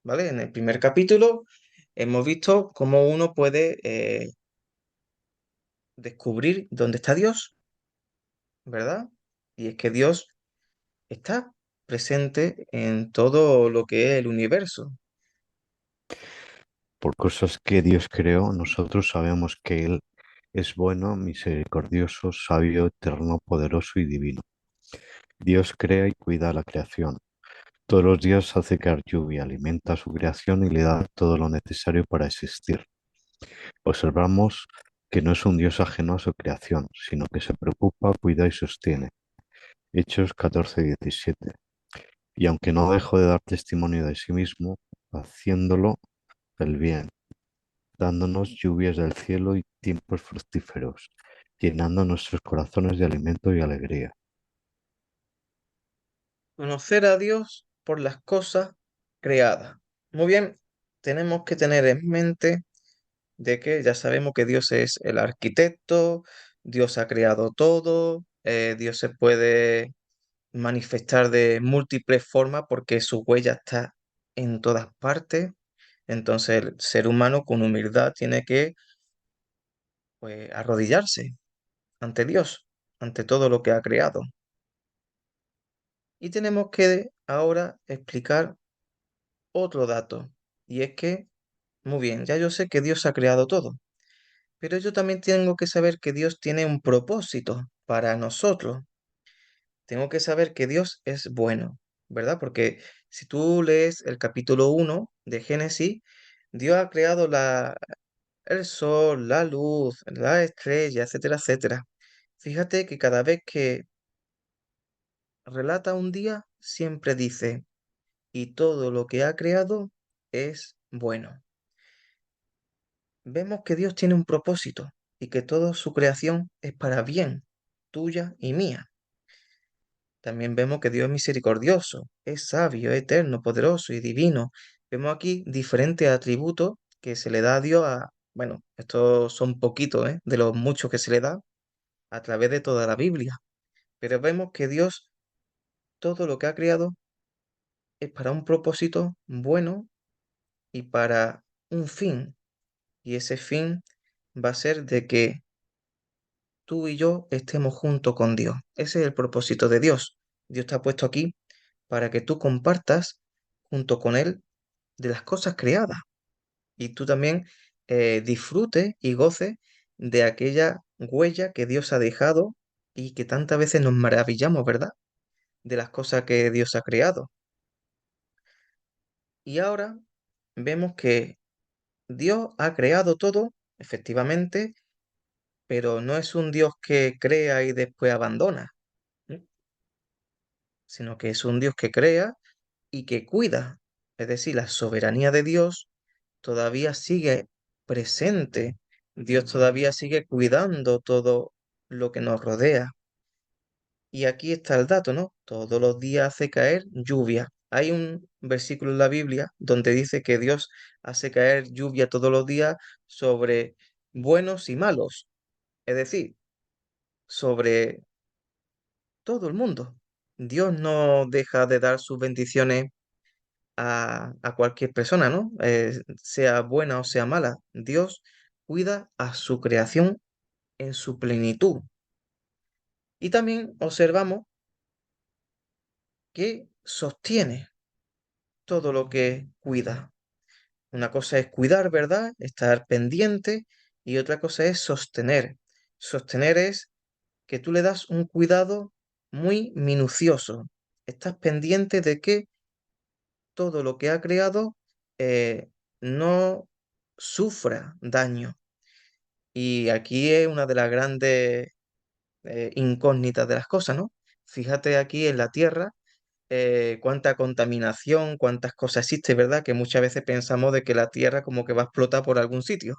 ¿vale? En el primer capítulo hemos visto cómo uno puede descubrir dónde está Dios, ¿verdad? Y es que Dios está presente en todo lo que es el universo. Por cosas que Dios creó, nosotros sabemos que Él es bueno, misericordioso, sabio, eterno, poderoso y divino. Dios crea y cuida la creación. Todos los días hace caer lluvia, alimenta a su creación y le da todo lo necesario para existir. Observamos que no es un Dios ajeno a su creación, sino que se preocupa, cuida y sostiene. Hechos 14:17. Y aunque no dejó de dar testimonio de sí mismo, haciéndolo el bien, dándonos lluvias del cielo y tiempos fructíferos, llenando nuestros corazones de alimento y alegría. Conocer a Dios por las cosas creadas. Muy bien, tenemos que tener en mente de que ya sabemos que Dios es el arquitecto, Dios ha creado todo, Dios se puede manifestar de múltiples formas porque su huella está en todas partes. Entonces el ser humano con humildad tiene que pues, arrodillarse ante Dios, ante todo lo que ha creado. Y tenemos que ahora explicar otro dato, y es que, muy bien, ya yo sé que Dios ha creado todo, pero yo también tengo que saber que Dios tiene un propósito para nosotros. Tengo que saber que Dios es bueno, ¿verdad? Porque si tú lees el capítulo 1 de Génesis, Dios ha creado el sol, la luz, la estrella, etcétera, etcétera. Fíjate que cada vez que relata un día, siempre dice, y todo lo que ha creado es bueno. Vemos que Dios tiene un propósito y que toda su creación es para bien, tuya y mía. También vemos que Dios es misericordioso, es sabio, eterno, poderoso y divino. Vemos aquí diferentes atributos que se le da a Dios bueno, estos son poquitos, de los muchos que se le da a través de toda la Biblia. Pero vemos que Dios, todo lo que ha creado, es para un propósito bueno y para un fin. Y ese fin va a ser de que tú y yo estemos junto con Dios. Ese es el propósito de Dios. Dios te ha puesto aquí para que tú compartas junto con Él de las cosas creadas y tú también disfrutes y goces de aquella huella que Dios ha dejado y que tantas veces nos maravillamos, ¿verdad? De las cosas que Dios ha creado. Y ahora vemos que Dios ha creado todo, efectivamente, pero no es un Dios que crea y después abandona, ¿m? Sino que es un Dios que crea y que cuida. Es decir, la soberanía de Dios todavía sigue presente. Dios todavía sigue cuidando todo lo que nos rodea. Y aquí está el dato, ¿no? Todos los días hace caer lluvia. Hay un versículo en la Biblia donde dice que Dios hace caer lluvia todos los días sobre buenos y malos, es decir, sobre todo el mundo. Dios no deja de dar sus bendiciones a cualquier persona, ¿no? Sea buena o sea mala. Dios cuida a su creación en su plenitud. Y también observamos que sostiene todo lo que cuida. Una cosa es cuidar, ¿verdad? Estar pendiente y otra cosa es sostener. Sostener es que tú le das un cuidado muy minucioso. Estás pendiente de que todo lo que ha creado eh, no sufra daño. Y aquí es una de las grandes incógnitas de las cosas, ¿no? Fíjate aquí en la Tierra cuánta contaminación, cuántas cosas existen, ¿verdad? Que muchas veces pensamos de que la Tierra como que va a explotar por algún sitio.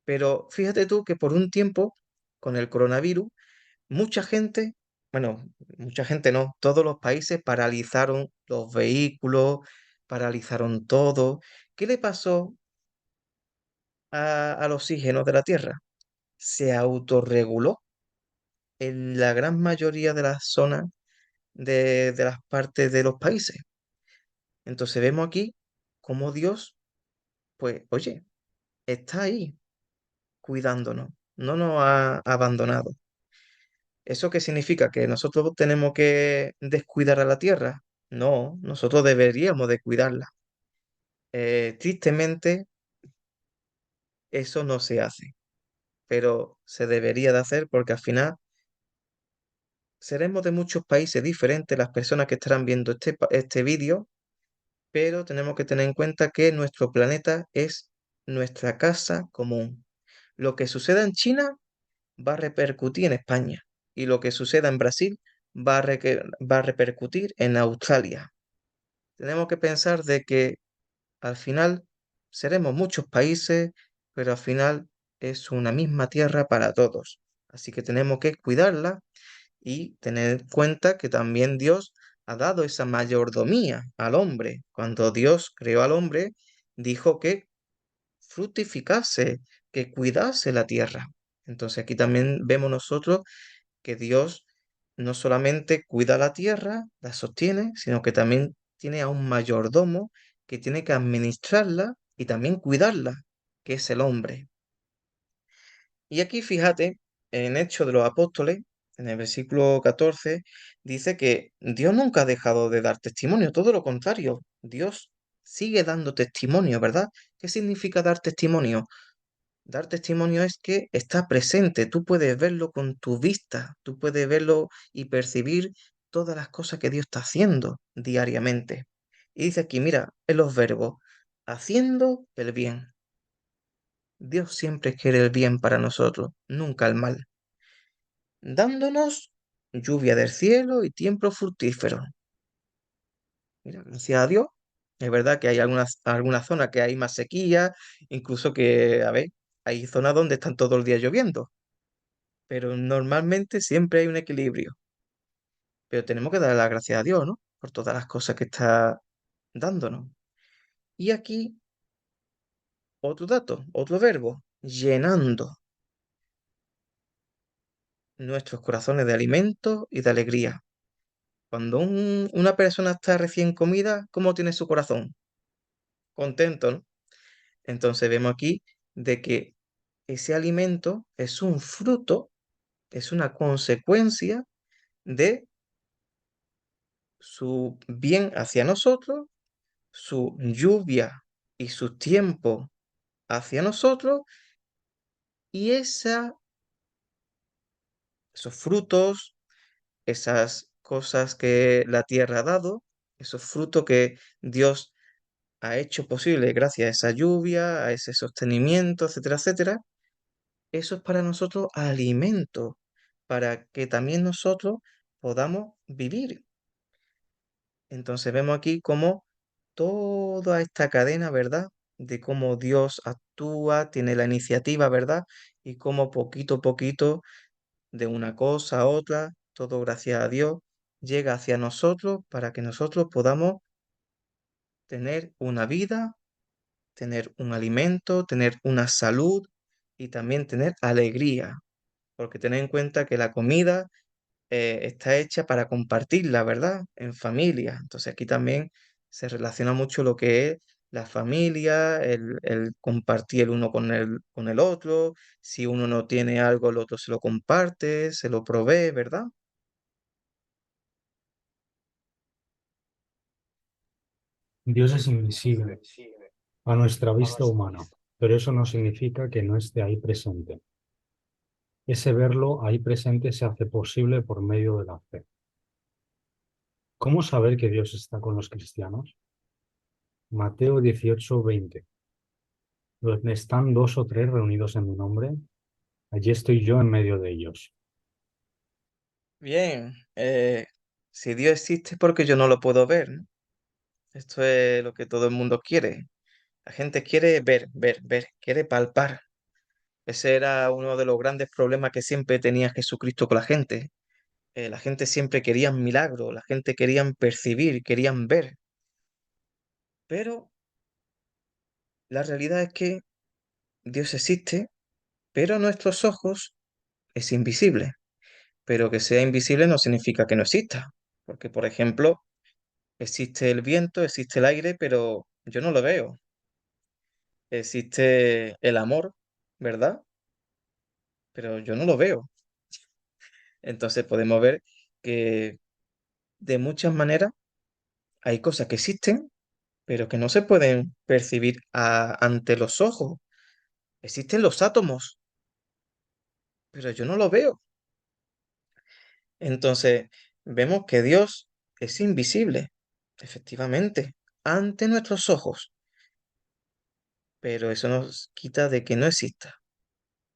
Pero fíjate tú que por un tiempo, con el coronavirus, mucha gente, bueno, mucha gente no, todos los países paralizaron los vehículos, paralizaron todo. ¿Qué le pasó al oxígeno de la Tierra? Se autorreguló en la gran mayoría de las zonas de las partes de los países. Entonces vemos aquí cómo Dios, pues, oye, está ahí cuidándonos, no nos ha abandonado. ¿Eso qué significa? ¿Que nosotros tenemos que descuidar a la tierra? No, nosotros deberíamos de cuidarla. Tristemente, eso no se hace, pero se debería de hacer porque al final seremos de muchos países diferentes las personas que estarán viendo este vídeo, pero tenemos que tener en cuenta que nuestro planeta es nuestra casa común. Lo que suceda en China va a repercutir en España y lo que suceda en Brasil va a repercutir en Australia. Tenemos que pensar de que al final seremos muchos países, pero al final es una misma tierra para todos. Así que tenemos que cuidarla y tener en cuenta que también Dios ha dado esa mayordomía al hombre. Cuando Dios creó al hombre, dijo que fructificase, que cuidase la tierra. Entonces aquí también vemos nosotros que Dios no solamente cuida la tierra, la sostiene, sino que también tiene a un mayordomo que tiene que administrarla y también cuidarla, que es el hombre. Y aquí fíjate, en Hechos de los Apóstoles, en el versículo 14, dice que Dios nunca ha dejado de dar testimonio, todo lo contrario, Dios sigue dando testimonio, ¿verdad? ¿Qué significa dar testimonio? Dar testimonio es que está presente, tú puedes verlo con tu vista, tú puedes verlo y percibir todas las cosas que Dios está haciendo diariamente. Y dice aquí, mira, en los verbos, haciendo el bien. Dios siempre quiere el bien para nosotros, nunca el mal. Dándonos lluvia del cielo y tiempo fructífero. Mira, gracias a Dios. Es verdad que hay algunas zonas que hay más sequía, incluso que, a ver, hay zonas donde están todo el día lloviendo, pero normalmente siempre hay un equilibrio. Pero tenemos que dar las gracias a Dios, ¿no? Por todas las cosas que está dándonos. Y aquí otro dato, otro verbo, llenando nuestros corazones de alimento y de alegría. Cuando una persona está recién comida, ¿cómo tiene su corazón? Contento, ¿no? Entonces vemos aquí de que ese alimento es un fruto, es una consecuencia de su bien hacia nosotros, su lluvia y su tiempo hacia nosotros, y esos frutos, esas cosas que la tierra ha dado, esos frutos que Dios ha hecho posible gracias a esa lluvia, a ese sostenimiento, etcétera, etcétera, eso es para nosotros alimento, para que también nosotros podamos vivir. Entonces vemos aquí cómo toda esta cadena, ¿verdad? De cómo Dios actúa, tiene la iniciativa, ¿verdad? Y cómo poquito a poquito, de una cosa a otra, todo gracias a Dios, llega hacia nosotros para que nosotros podamos tener una vida, tener un alimento, tener una salud y también tener alegría. Porque tened en cuenta que la comida está hecha para compartirla, ¿verdad? En familia. Entonces aquí también se relaciona mucho lo que es la familia, el compartir el uno con el otro. Si uno no tiene algo, el otro se lo comparte, se lo provee, ¿verdad? Dios es invisible a nuestra vista humana, pero eso no significa que no esté ahí presente. Ese verlo ahí presente se hace posible por medio de la fe. ¿Cómo saber que Dios está con los cristianos? Mateo 18:20. Donde están dos o tres reunidos en mi nombre, allí estoy yo en medio de ellos. Bien, si Dios existe es porque yo no lo puedo ver, ¿no? Esto es lo que todo el mundo quiere. La gente quiere ver, ver, ver, quiere palpar. Ese era uno de los grandes problemas que siempre tenía Jesucristo con la gente. La gente siempre quería milagros, la gente quería percibir, querían ver. Pero la realidad es que Dios existe, pero a nuestros ojos es invisible. Pero que sea invisible no significa que no exista. Porque, por ejemplo, existe el viento, existe el aire, pero yo no lo veo. Existe el amor, ¿verdad? Pero yo no lo veo. Entonces podemos ver que de muchas maneras hay cosas que existen, pero que no se pueden percibir ante los ojos. Existen los átomos, pero yo no lo veo. Entonces vemos que Dios es invisible, efectivamente, ante nuestros ojos, pero eso nos quita de que no exista.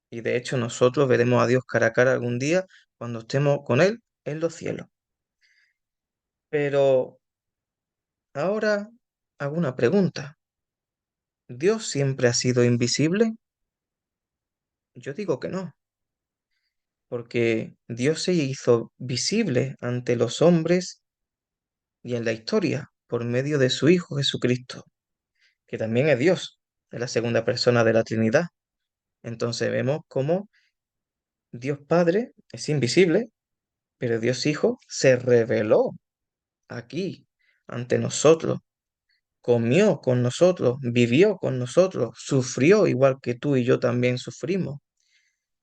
Y de hecho nosotros veremos a Dios cara a cara algún día cuando estemos con Él en los cielos. Pero ahora hago una pregunta. ¿Dios siempre ha sido invisible? Yo digo que no, porque Dios se hizo visible ante los hombres y en la historia por medio de su Hijo Jesucristo, que también es Dios, es la segunda persona de la Trinidad. Entonces vemos cómo Dios Padre es invisible, pero Dios Hijo se reveló aquí ante nosotros, comió con nosotros, vivió con nosotros, sufrió igual que tú y yo también sufrimos.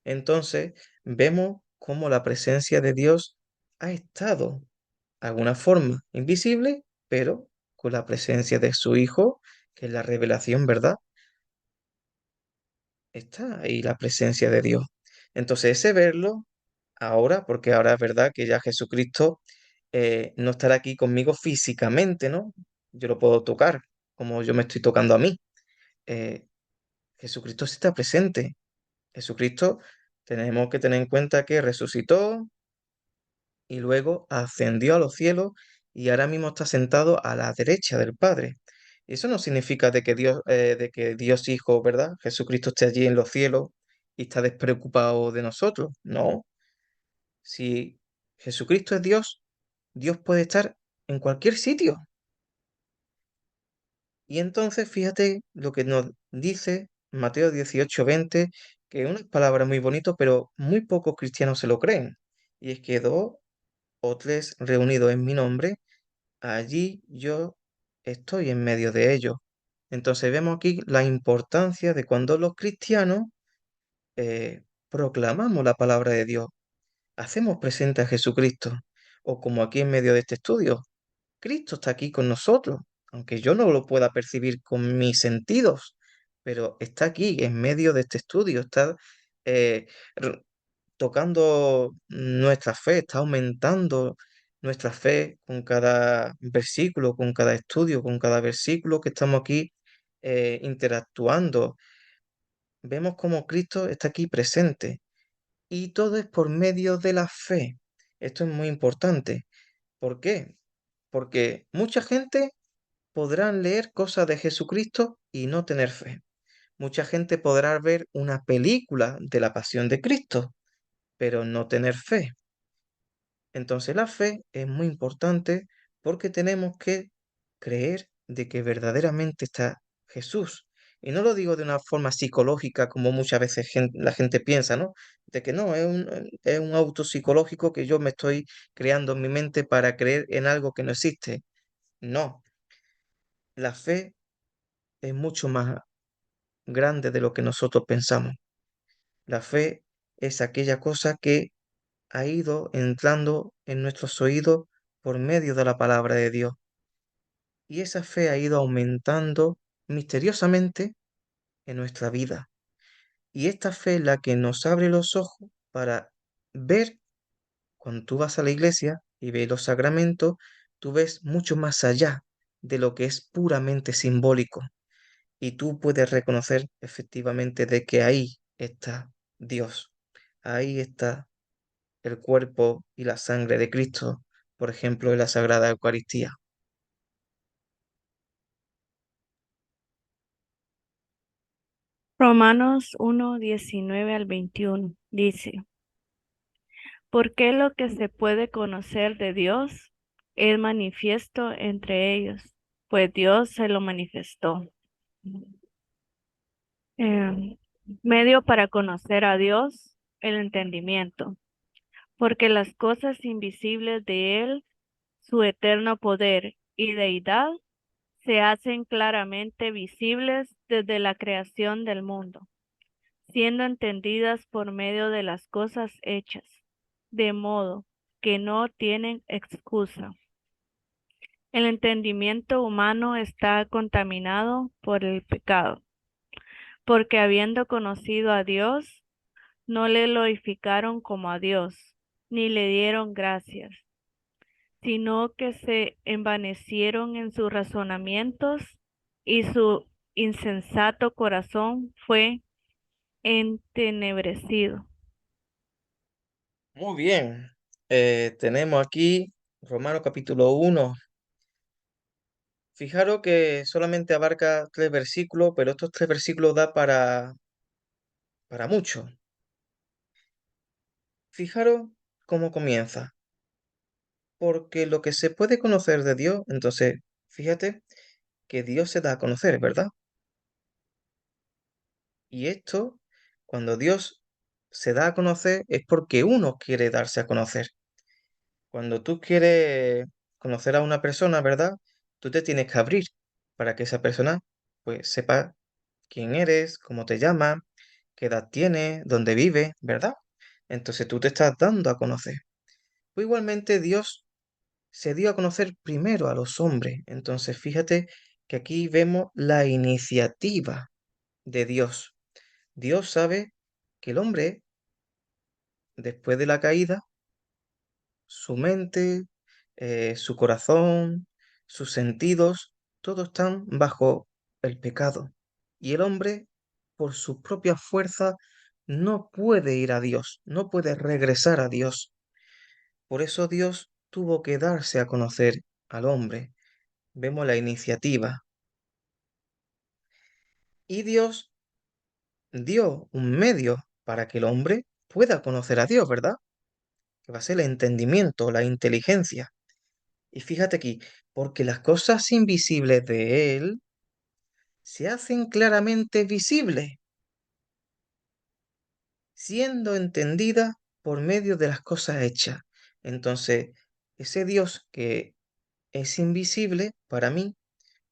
Entonces vemos cómo la presencia de Dios ha estado de alguna forma invisible, pero con la presencia de su Hijo, que es la revelación, ¿verdad? Está ahí la presencia de Dios. Entonces ese verlo ahora, porque ahora es verdad que ya Jesucristo no estará aquí conmigo físicamente, ¿no? Yo lo puedo tocar como yo me estoy tocando a mí. Eh, Jesucristo sí está presente. Jesucristo tenemos que tener en cuenta que resucitó y luego ascendió a los cielos y ahora mismo está sentado a la derecha del Padre. Eso no significa de que Dios Hijo, ¿verdad? Jesucristo esté allí en los cielos y está despreocupado de nosotros. No. Si Jesucristo es Dios, Dios puede estar en cualquier sitio. Y entonces fíjate lo que nos dice Mateo 18:20, que es una palabra muy bonita, pero muy pocos cristianos se lo creen. Y es que dos o tres reunidos en mi nombre, allí yo estoy en medio de ellos. Entonces vemos aquí la importancia de cuando los cristianos proclamamos la palabra de Dios, hacemos presente a Jesucristo, o como aquí en medio de este estudio, Cristo está aquí con nosotros, aunque yo no lo pueda percibir con mis sentidos, pero está aquí en medio de este estudio, está eh, r- tocando nuestra fe, está aumentando nuestra fe con cada versículo, con cada estudio, con cada versículo que estamos aquí interactuando. Vemos cómo Cristo está aquí presente y todo es por medio de la fe. Esto es muy importante. ¿Por qué? Porque mucha gente podrán leer cosas de Jesucristo y no tener fe. Mucha gente podrá ver una película de la pasión de Cristo, pero no tener fe. Entonces la fe es muy importante porque tenemos que creer de que verdaderamente está Jesús. Y no lo digo de una forma psicológica como muchas veces la gente piensa, ¿no? De que no, es un auto psicológico que yo me estoy creando en mi mente para creer en algo que no existe. No, la fe es mucho más grande de lo que nosotros pensamos. La fe es aquella cosa que ha ido entrando en nuestros oídos por medio de la palabra de Dios. Y esa fe ha ido aumentando misteriosamente en nuestra vida. Y esta fe es la que nos abre los ojos para ver, cuando tú vas a la iglesia y ves los sacramentos, tú ves mucho más allá de lo que es puramente simbólico. Y tú puedes reconocer efectivamente de que ahí está Dios. Ahí está el cuerpo y la sangre de Cristo, por ejemplo, en la Sagrada Eucaristía. Romanos 1:19 al 21 dice, porque lo que se puede conocer de Dios es manifiesto entre ellos, pues Dios se lo manifestó. Eh, Medio para conocer a Dios, el entendimiento, porque las cosas invisibles de Él, su eterno poder y deidad, se hacen claramente visibles desde la creación del mundo, siendo entendidas por medio de las cosas hechas, de modo que no tienen excusa. El entendimiento humano está contaminado por el pecado, porque habiendo conocido a Dios, no le glorificaron como a Dios, ni le dieron gracias, sino que se envanecieron en sus razonamientos y su insensato corazón fue entenebrecido. Muy bien. Tenemos aquí Romanos capítulo 1. Fijaros que solamente abarca 3 versículos, pero estos 3 versículos da para mucho. Fijaros cómo comienza. Porque lo que se puede conocer de Dios, entonces, fíjate que Dios se da a conocer, ¿verdad? Y esto, cuando Dios se da a conocer, es porque uno quiere darse a conocer. Cuando tú quieres conocer a una persona, ¿verdad? Tú te tienes que abrir para que esa persona, pues, sepa quién eres, cómo te llamas, qué edad tienes, dónde vives, ¿verdad? Entonces tú te estás dando a conocer. Pues igualmente Dios se dio a conocer primero a los hombres. Entonces fíjate que aquí vemos la iniciativa de Dios. Dios sabe que el hombre, después de la caída, su mente, su corazón, sus sentidos, todos están bajo el pecado. Y el hombre, por su propia fuerza, no puede ir a Dios, no puede regresar a Dios. Por eso Dios tuvo que darse a conocer al hombre. Vemos la iniciativa. Y Dios dio un medio para que el hombre pueda conocer a Dios, ¿verdad? Que va a ser el entendimiento, la inteligencia. Y fíjate aquí, porque las cosas invisibles de Él se hacen claramente visibles, siendo entendidas por medio de las cosas hechas. Entonces, ese Dios que es invisible para mí,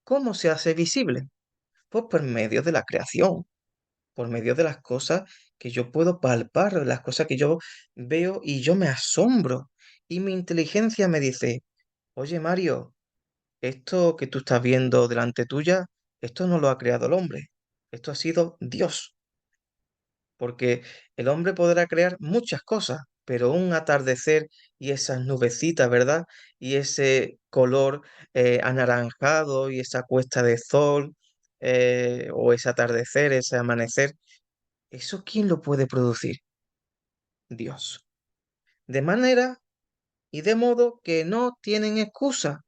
¿cómo se hace visible? Pues por medio de la creación, por medio de las cosas que yo puedo palpar, las cosas que yo veo y yo me asombro. Y mi inteligencia me dice, oye Mario, esto que tú estás viendo delante tuya, esto no lo ha creado el hombre, esto ha sido Dios, porque el hombre podrá crear muchas cosas, pero un atardecer y esas nubecitas, ¿verdad? Y ese color anaranjado y esa puesta de sol, o ese atardecer, ese amanecer, ¿eso quién lo puede producir? Dios. De manera y de modo que no tienen excusa.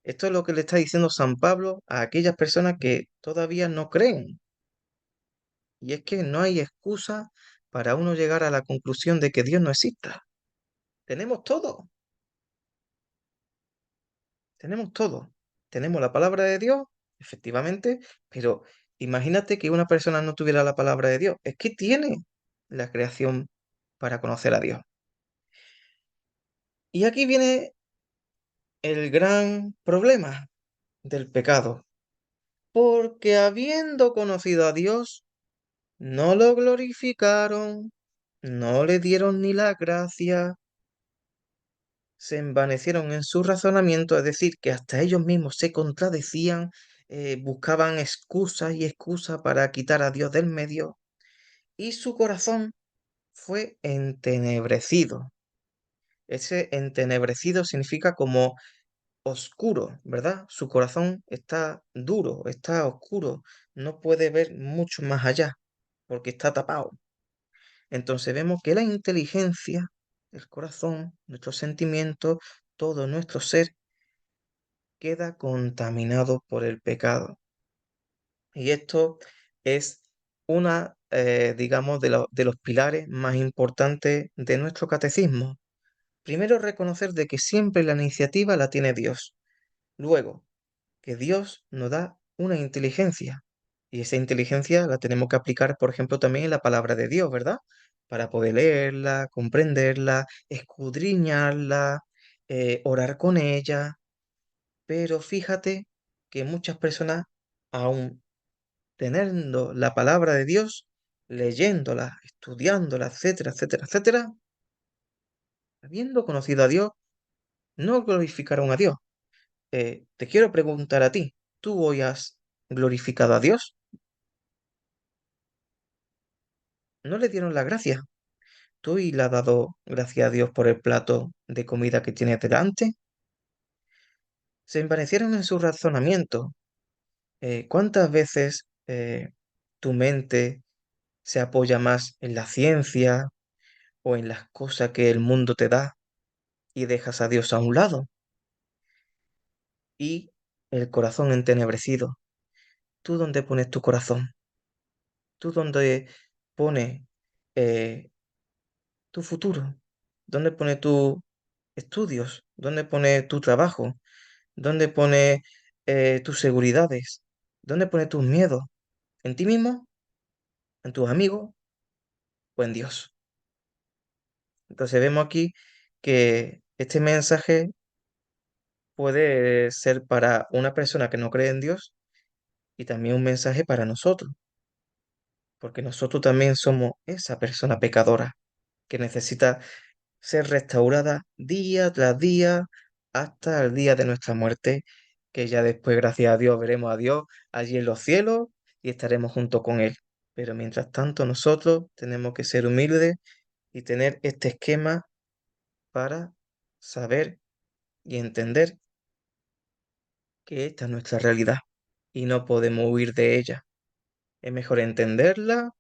Esto es lo que le está diciendo San Pablo a aquellas personas que todavía no creen. Y es que no hay excusa para uno llegar a la conclusión de que Dios no exista. Tenemos todo, tenemos todo. Tenemos la palabra de Dios, efectivamente, pero imagínate que una persona no tuviera la palabra de Dios. Es que tiene la creación para conocer a Dios. Y aquí viene el gran problema del pecado. Porque habiendo conocido a Dios, no lo glorificaron, no le dieron ni la gracia, se envanecieron en su razonamiento, es decir, que hasta ellos mismos se contradecían, buscaban excusas y excusas para quitar a Dios del medio, y su corazón fue entenebrecido. Ese entenebrecido significa como oscuro, ¿verdad? Su corazón está duro, está oscuro, no puede ver mucho más allá, porque está tapado. Entonces vemos que la inteligencia, el corazón, nuestros sentimientos, todo nuestro ser queda contaminado por el pecado. Y esto es una, digamos, de los pilares más importantes de nuestro catecismo. Primero, reconocer de que siempre la iniciativa la tiene Dios. Luego, que Dios nos da una inteligencia. Y esa inteligencia la tenemos que aplicar, por ejemplo, también en la palabra de Dios, ¿verdad? Para poder leerla, comprenderla, escudriñarla, orar con ella. Pero fíjate que muchas personas, aún teniendo la palabra de Dios, leyéndola, estudiándola, etcétera, etcétera, etcétera, habiendo conocido a Dios, no glorificaron a Dios. Te quiero preguntar a ti, ¿tú hoy has glorificado a Dios? ¿No le dieron la gracia? ¿Tú hoy le has dado gracias a Dios por el plato de comida que tienes delante? Se envanecieron en su razonamiento. ¿Cuántas veces tu mente se apoya más en la ciencia o en las cosas que el mundo te da y dejas a Dios a un lado? Y el corazón entenebrecido. ¿Tú dónde pones tu corazón? ¿Tú dónde pones eh, tu futuro? ¿Dónde pones tus estudios? ¿Dónde pones tu trabajo? ¿Dónde pones tus seguridades? ¿Dónde pones tus miedos? ¿En ti mismo? ¿En tus amigos? ¿O en Dios? Entonces vemos aquí que este mensaje puede ser para una persona que no cree en Dios y también un mensaje para nosotros, porque nosotros también somos esa persona pecadora que necesita ser restaurada día tras día hasta el día de nuestra muerte, que ya después, gracias a Dios, veremos a Dios allí en los cielos y estaremos junto con Él. Pero mientras tanto, nosotros tenemos que ser humildes y tener este esquema para saber y entender que esta es nuestra realidad y no podemos huir de ella. Es mejor entenderla,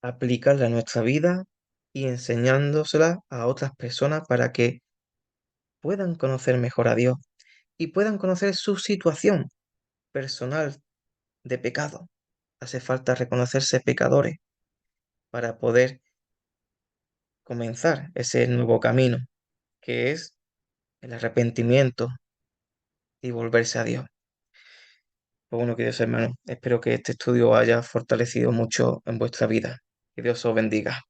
aplicarla a nuestra vida y enseñándosela a otras personas para que puedan conocer mejor a Dios y puedan conocer su situación personal de pecado. Hace falta reconocerse pecadores para poder comenzar ese nuevo camino, que es el arrepentimiento y volverse a Dios. Pues bueno, queridos hermanos, espero que este estudio haya fortalecido mucho en vuestra vida. Que Dios os bendiga.